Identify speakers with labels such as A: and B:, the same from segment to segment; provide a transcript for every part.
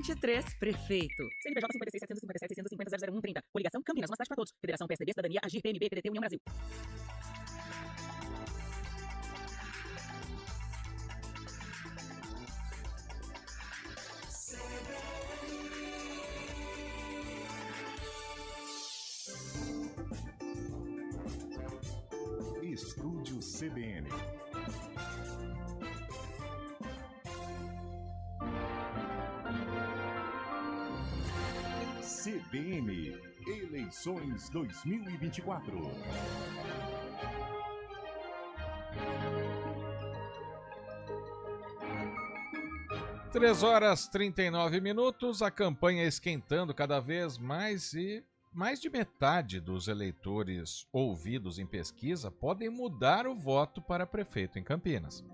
A: 2023, prefeito. CNPJ 56 757 650 00130. Coligação Campinas, uma cidade para todos. Federação PSDB, Cidadania, Agir, PMB, PDT, União Brasil.
B: Estúdio CBN. CBN, eleições 2024.
C: Três horas 39 minutos, a campanha esquentando cada vez mais e mais de metade dos eleitores ouvidos em pesquisa podem mudar o voto para prefeito em Campinas.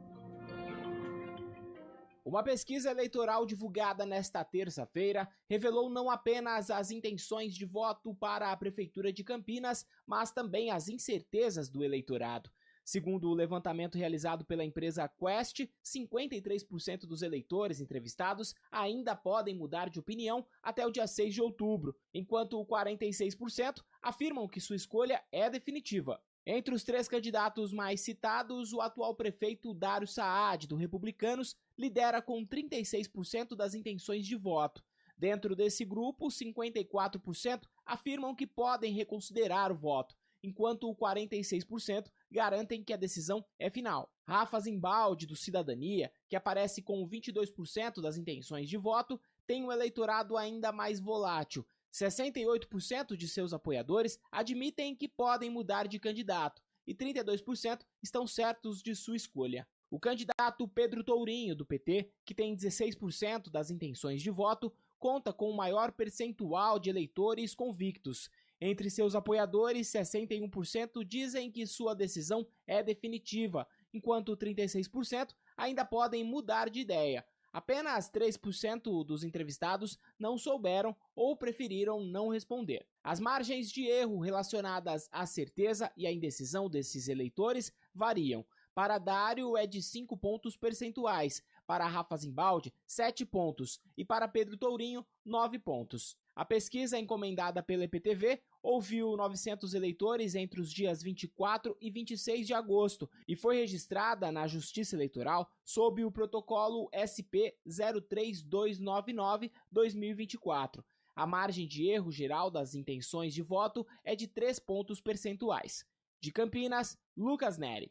D: Uma pesquisa eleitoral divulgada nesta terça-feira revelou não apenas as intenções de voto para a Prefeitura de Campinas, mas também as incertezas do eleitorado. Segundo o levantamento realizado pela empresa Quest, 53% dos eleitores entrevistados ainda podem mudar de opinião até o dia 6 de outubro, enquanto 46% afirmam que sua escolha é definitiva. Entre os três candidatos mais citados, o atual prefeito Dário Saad, do Republicanos, lidera com 36% das intenções de voto. Dentro desse grupo, 54% afirmam que podem reconsiderar o voto, enquanto 46% garantem que a decisão é final. Rafa Zimbaldi, do Cidadania, que aparece com 22% das intenções de voto, tem um eleitorado ainda mais volátil. 68% de seus apoiadores admitem que podem mudar de candidato e 32% estão certos de sua escolha. O candidato Pedro Tourinho, do PT, que tem 16% das intenções de voto, conta com o maior percentual de eleitores convictos. Entre seus apoiadores, 61% dizem que sua decisão é definitiva, enquanto 36% ainda podem mudar de ideia. Apenas 3% dos entrevistados não souberam ou preferiram não responder. As margens de erro relacionadas à certeza e à indecisão desses eleitores variam. Para Dário é de 5 pontos percentuais, para Rafa Zimbaldi, 7 pontos e para Pedro Tourinho, 9 pontos. A pesquisa encomendada pela EPTV ouviu 900 eleitores entre os dias 24 e 26 de agosto e foi registrada na Justiça Eleitoral sob o protocolo SP 03299-2024. A margem de erro geral das intenções de voto é de 3 pontos percentuais. De Campinas, Lucas Neri.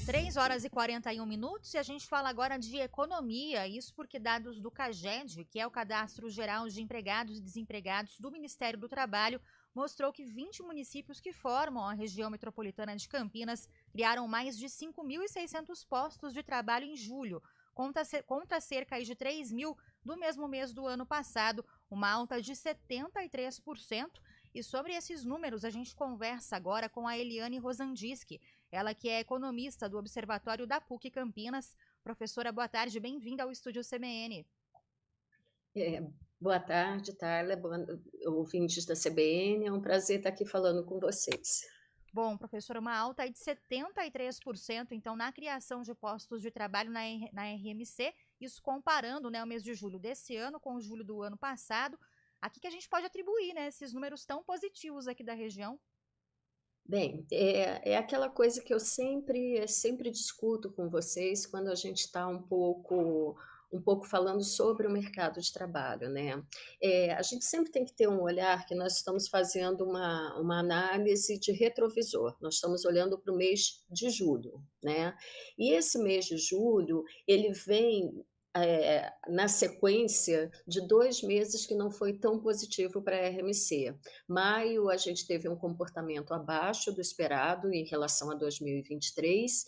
E: 3 horas e 41 minutos e a gente fala agora de economia, isso porque dados do CAGED, que é o Cadastro Geral de Empregados e Desempregados do Ministério do Trabalho, mostrou que 20 municípios que formam a região metropolitana de Campinas criaram mais de 5.600 postos de trabalho em julho, contra cerca de 3 mil do mesmo mês do ano passado, uma alta de 73%. E sobre esses números a gente conversa agora com a Eliane Rosandiski, ela que é economista do Observatório da PUC Campinas. Professora, boa tarde, bem-vinda ao Estúdio CBN.
F: Boa tarde, Tayla, ouvintes da CBN, é um prazer estar aqui falando com vocês.
E: Bom, professora, uma alta aí de 73%, então, na criação de postos de trabalho na RMC, isso comparando, né, o mês de julho desse ano com o julho do ano passado. Aqui que a gente pode atribuir, né, esses números tão positivos aqui da região?
F: Bem, é aquela coisa que eu sempre discuto com vocês quando a gente está um pouco falando sobre o mercado de trabalho, né? A gente sempre tem que ter um olhar que nós estamos fazendo uma análise de retrovisor, nós estamos olhando para o mês de julho, né? E esse mês de julho, ele vem na sequência de 2 meses que não foi tão positivo para a RMC. Maio, a gente teve um comportamento abaixo do esperado em relação a 2023,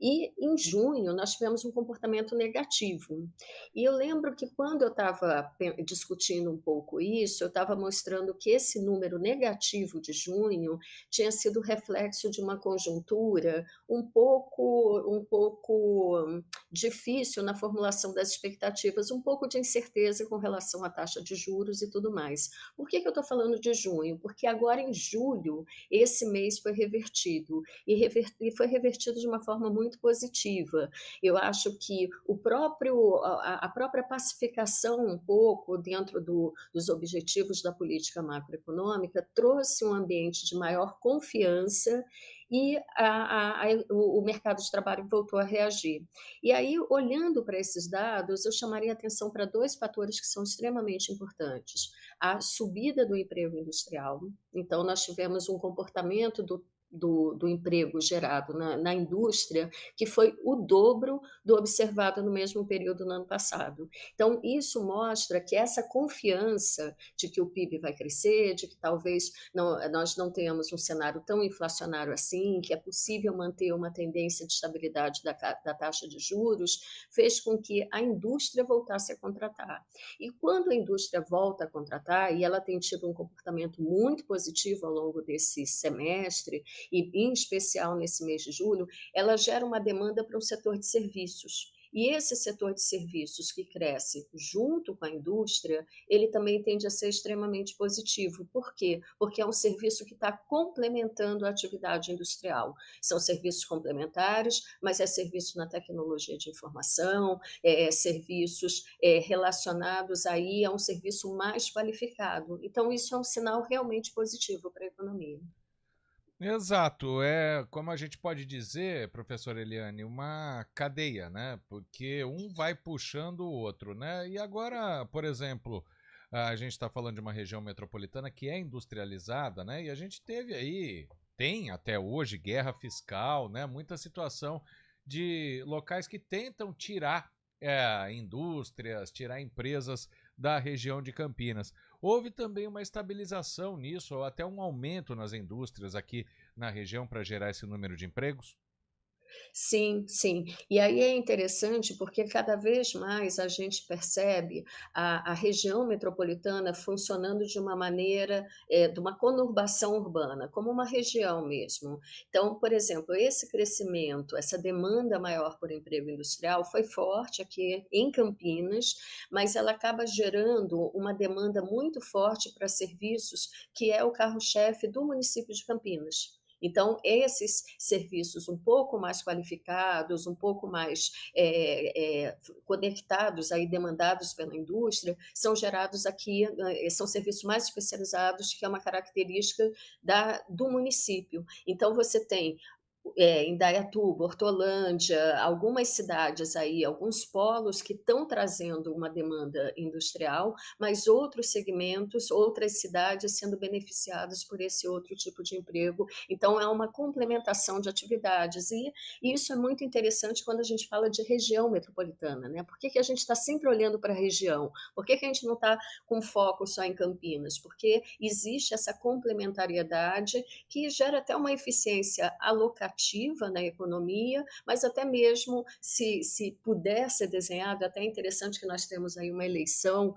F: e em junho nós tivemos um comportamento negativo. E eu lembro que quando eu estava discutindo um pouco isso, eu estava mostrando que esse número negativo de junho tinha sido reflexo de uma conjuntura um pouco difícil na formulação das expectativas, um pouco de incerteza com relação à taxa de juros e tudo mais. Por que eu estou falando de junho? Porque agora em julho esse mês foi revertido, e foi revertido de uma forma muito muito positiva. Eu acho que a própria pacificação um pouco dentro dos objetivos da política macroeconômica trouxe um ambiente de maior confiança e o mercado de trabalho voltou a reagir. E aí, olhando para esses dados, eu chamaria atenção para 2 fatores que são extremamente importantes. A subida do emprego industrial. Então, nós tivemos um comportamento do emprego gerado na indústria, que foi o dobro do observado no mesmo período no ano passado. Então, isso mostra que essa confiança de que o PIB vai crescer, de que talvez nós não tenhamos um cenário tão inflacionário assim, que é possível manter uma tendência de estabilidade da taxa de juros, fez com que a indústria voltasse a contratar. E quando a indústria volta a contratar, e ela tem tido um comportamento muito positivo ao longo desse semestre, e em especial nesse mês de julho, ela gera uma demanda para o setor de serviços. E esse setor de serviços que cresce junto com a indústria, ele também tende a ser extremamente positivo. Por quê? Porque é um serviço que está complementando a atividade industrial. São serviços complementares, mas é serviço na tecnologia de informação, serviços relacionados aí a um serviço mais qualificado. Então, isso é um sinal realmente positivo para a economia.
C: Exato, é como a gente pode dizer, professora Eliane, uma cadeia, né? Porque um vai puxando o outro, né? E agora, por exemplo, a gente está falando de uma região metropolitana que é industrializada, né? E a gente tem até hoje guerra fiscal, né? Muita situação de locais que tentam tirar indústrias, tirar empresas da região de Campinas. Houve também uma estabilização nisso, ou até um aumento nas indústrias aqui na região para gerar esse número de empregos?
F: Sim, sim. E aí é interessante porque cada vez mais a gente percebe a região metropolitana funcionando de uma maneira, de uma conurbação urbana, como uma região mesmo. Então, por exemplo, esse crescimento, essa demanda maior por emprego industrial foi forte aqui em Campinas, mas ela acaba gerando uma demanda muito forte para serviços, que é o carro-chefe do município de Campinas. Então, esses serviços um pouco mais qualificados, um pouco mais conectados, aí, demandados pela indústria, são gerados aqui, são serviços mais especializados, que é uma característica do município. Então, você tem Indaiatuba, Hortolândia, algumas cidades aí, alguns polos que estão trazendo uma demanda industrial, mas outros segmentos, outras cidades sendo beneficiadas por esse outro tipo de emprego. Então, é uma complementação de atividades. E isso é muito interessante quando a gente fala de região metropolitana, né? Por que a gente está sempre olhando para a região? Por que a gente não está com foco só em Campinas? Porque existe essa complementariedade que gera até uma eficiência alocativa na economia, mas até mesmo se puder ser desenhado, é até interessante que nós temos aí uma eleição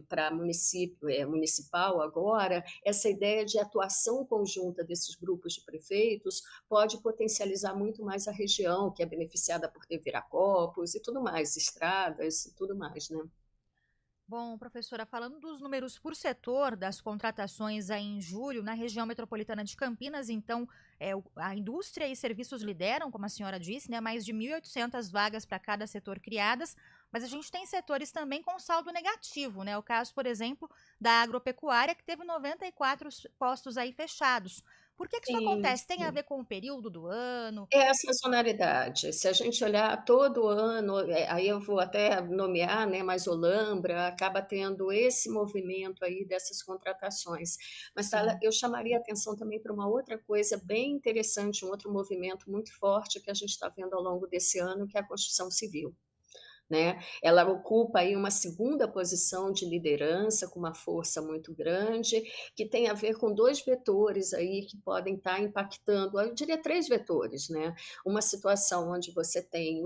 F: para municipal agora, essa ideia de atuação conjunta desses grupos de prefeitos pode potencializar muito mais a região, que é beneficiada por ter Viracopos e tudo mais, estradas e tudo mais, né?
E: Bom, professora, falando dos números por setor das contratações aí em julho na região metropolitana de Campinas, então a indústria e serviços lideram, como a senhora disse, né, mais de 1.800 vagas para cada setor criadas, mas a gente tem setores também com saldo negativo, né? O caso, por exemplo, da agropecuária, que teve 94 postos aí fechados. Por que isso
F: Sim,
E: acontece? Tem a
F: sim.
E: ver com o período do ano?
F: É a sazonalidade. Se a gente olhar todo ano, aí eu vou até nomear, né, mas Olambra acaba tendo esse movimento aí dessas contratações. Mas
E: Sim.
F: eu chamaria atenção também para uma outra coisa bem interessante, um outro movimento muito forte que a gente está vendo ao longo desse ano, que é a construção civil. Né? Ela ocupa aí uma segunda posição de liderança com uma força muito grande, que tem a ver com 2 vetores aí que podem estar impactando, eu diria 3 vetores, né? Uma situação onde você tem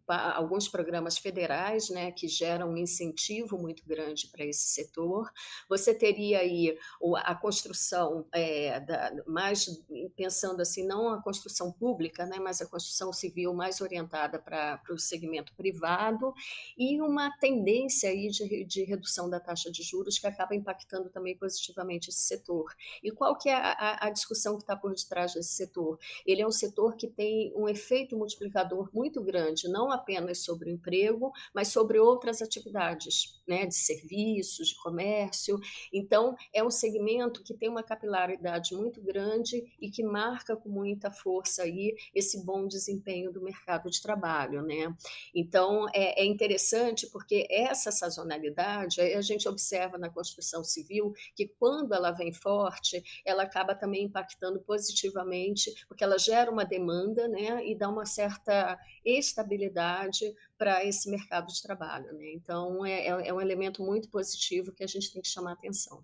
F: alguns programas federais, né, que geram um incentivo muito grande para esse setor. Você teria aí a construção, mais pensando assim, não a construção pública, né, mas a construção civil mais orientada para o segmento investimento privado e uma tendência aí de redução da taxa de juros que acaba impactando também positivamente esse setor. E qual que é a discussão que está por detrás desse setor? Ele é um setor que tem um efeito multiplicador muito grande, não apenas sobre o emprego, mas sobre outras atividades, né, de serviços, de comércio. Então, é um segmento que tem uma capilaridade muito grande e que marca com muita força aí esse bom desempenho do mercado de trabalho, né? Então, é interessante porque essa sazonalidade, a gente observa na construção civil que quando ela vem forte, ela acaba também impactando positivamente, porque ela gera uma demanda, né, e dá uma certa estabilidade para esse mercado de trabalho, né? Então, é um elemento muito positivo que a gente tem que chamar a atenção.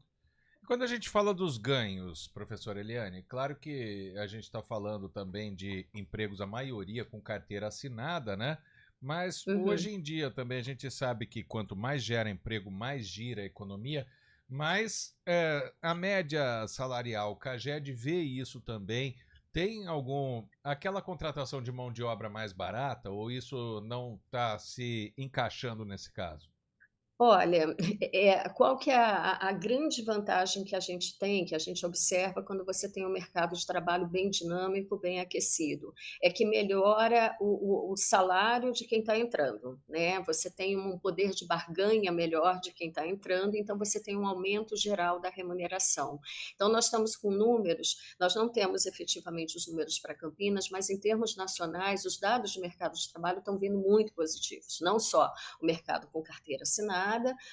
C: Quando a gente fala dos ganhos, professora Eliane, claro que a gente está falando também de empregos, a maioria com carteira assinada, né? Mas hoje em dia também a gente sabe que quanto mais gera emprego, mais gira a economia, mas a média salarial, o CAGED vê isso também. Tem aquela contratação de mão de obra mais barata ou isso não está se encaixando nesse caso?
F: Olha, qual que é a grande vantagem que a gente tem, que a gente observa quando você tem um mercado de trabalho bem dinâmico, bem aquecido? É que melhora o salário de quem está entrando, né? Você tem um poder de barganha melhor de quem está entrando, então você tem um aumento geral da remuneração. Então, nós estamos com números, nós não temos efetivamente os números para Campinas, mas em termos nacionais, os dados de mercado de trabalho estão vindo muito positivos, não só o mercado com carteira assinada,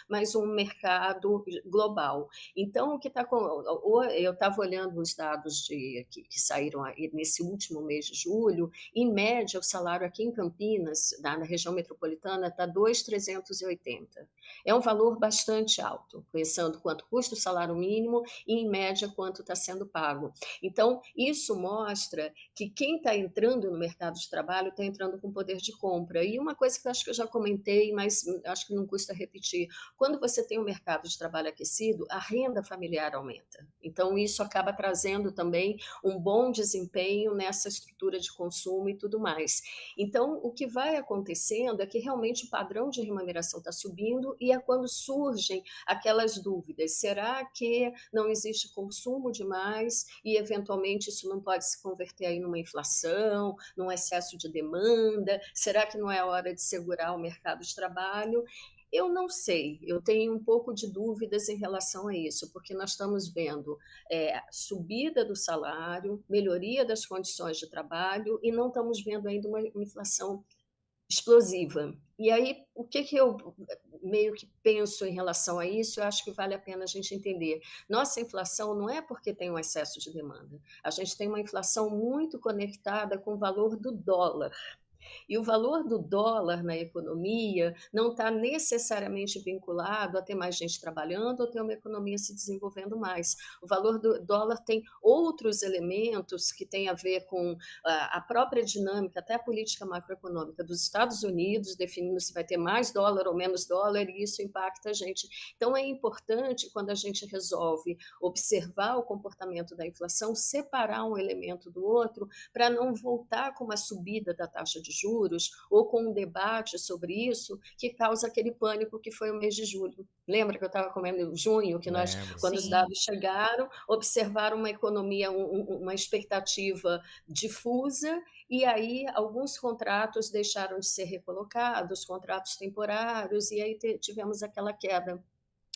F: mas um mercado global. Então, o que eu estava olhando os dados que saíram nesse último mês de julho, em média, o salário aqui em Campinas, na região metropolitana, está 2.380. É um valor bastante alto, pensando quanto custa o salário mínimo e, em média, quanto está sendo pago. Então, isso mostra que quem está entrando no mercado de trabalho está entrando com poder de compra. E uma coisa que eu acho que eu já comentei, mas acho que não custa repetir, quando você tem um mercado de trabalho aquecido, a renda familiar aumenta. Então, isso acaba trazendo também um bom desempenho nessa estrutura de consumo e tudo mais. Então, o que vai acontecendo é que realmente o padrão de remuneração está subindo e é quando surgem aquelas dúvidas. Será que não existe consumo demais e, eventualmente, isso não pode se converter aí numa inflação, num excesso de demanda? Será que não é hora de segurar o mercado de trabalho? Eu não sei, eu tenho um pouco de dúvidas em relação a isso, porque nós estamos vendo subida do salário, melhoria das condições de trabalho e não estamos vendo ainda uma inflação explosiva. E aí, o que eu meio que penso em relação a isso, eu acho que vale a pena a gente entender. Nossa inflação não é porque tem um excesso de demanda, a gente tem uma inflação muito conectada com o valor do dólar. E o valor do dólar na economia não está necessariamente vinculado a ter mais gente trabalhando ou ter uma economia se desenvolvendo mais. O valor do dólar tem outros elementos que têm a ver com a própria dinâmica, até a política macroeconômica dos Estados Unidos, definindo se vai ter mais dólar ou menos dólar, e isso impacta a gente. Então, é importante, quando a gente resolve observar o comportamento da inflação, separar um elemento do outro para não voltar com uma subida da taxa de juros ou com um debate sobre isso que causa aquele pânico que foi o mês de julho. Lembra que eu estava comendo junho, que nós, quando os dados chegaram, observaram uma economia, uma expectativa difusa, e aí alguns contratos deixaram de ser recolocados, contratos temporários, e aí tivemos aquela queda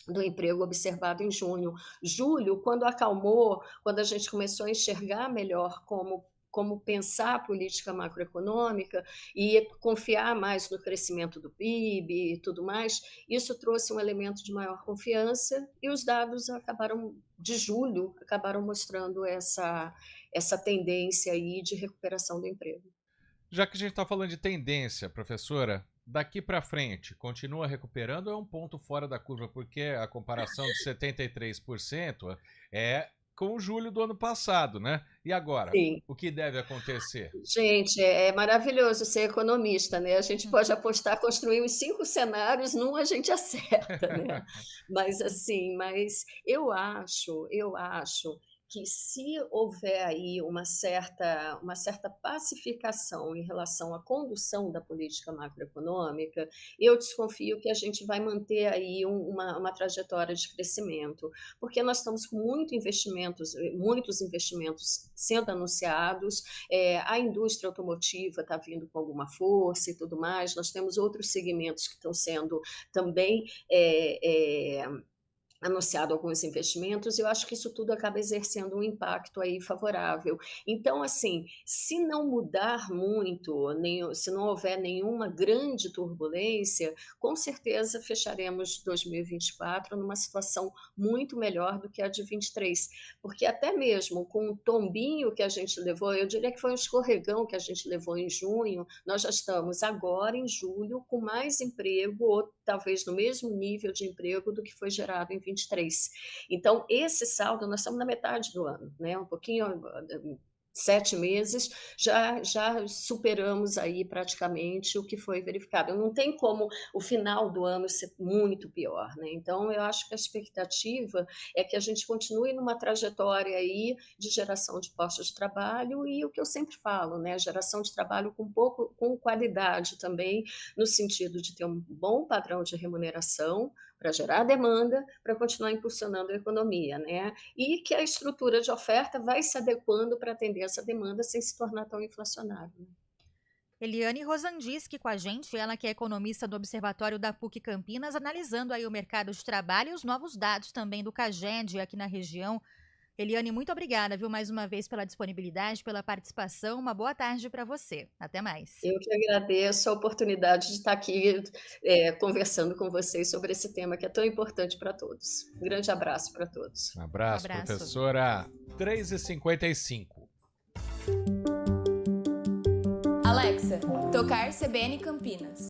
F: do emprego observado em junho. Julho, quando acalmou, quando a gente começou a enxergar melhor como pensar a política macroeconômica e confiar mais no crescimento do PIB e tudo mais, isso trouxe um elemento de maior confiança e os dados de julho acabaram mostrando essa tendência aí de recuperação do emprego.
C: Já que a gente está falando de tendência, professora, daqui para frente, continua recuperando ou é um ponto fora da curva? Porque a comparação de 73% é com julho do ano passado, né? E agora,
F: Sim.
C: O que deve acontecer?
F: Gente, é maravilhoso ser economista, né? A gente pode apostar, construir uns 5 cenários, num a gente acerta, né? Mas eu acho que se houver aí uma certa pacificação em relação à condução da política macroeconômica, eu desconfio que a gente vai manter aí uma trajetória de crescimento, porque nós estamos com muitos investimentos sendo anunciados, a indústria automotiva está vindo com alguma força e tudo mais, nós temos outros segmentos que estão sendo também anunciado alguns investimentos, eu acho que isso tudo acaba exercendo um impacto aí favorável. Então, assim, se não mudar muito, se não houver nenhuma grande turbulência, com certeza fecharemos 2024 numa situação muito melhor do que a de 23, porque até mesmo com o tombinho que a gente levou, eu diria que foi um escorregão que a gente levou em junho, nós já estamos agora em julho com mais emprego, ou talvez no mesmo nível de emprego do que foi gerado em 23. Então, esse saldo, nós estamos na metade do ano, né? Um pouquinho, 7 meses, já superamos aí praticamente o que foi verificado. Não tem como o final do ano ser muito pior, né? Então, eu acho que a expectativa é que a gente continue numa trajetória aí de geração de postos de trabalho e o que eu sempre falo, né? Geração de trabalho com qualidade também, no sentido de ter um bom padrão de remuneração, para gerar demanda, para continuar impulsionando a economia, né? E que a estrutura de oferta vai se adequando para atender essa demanda sem se tornar tão inflacionário. Né?
E: Eliane Rosandiski com a gente, ela que é economista do Observatório da PUC Campinas, analisando aí o mercado de trabalho e os novos dados também do CAGED aqui na região. Eliane, muito obrigada, viu, mais uma vez pela disponibilidade, pela participação. Uma boa tarde para você. Até mais.
F: Eu que agradeço a oportunidade de estar aqui conversando com vocês sobre esse tema que é tão importante para todos. Um grande abraço para todos.
C: Um abraço, professora. 3h55.
G: Alexa, tocar CBN Campinas.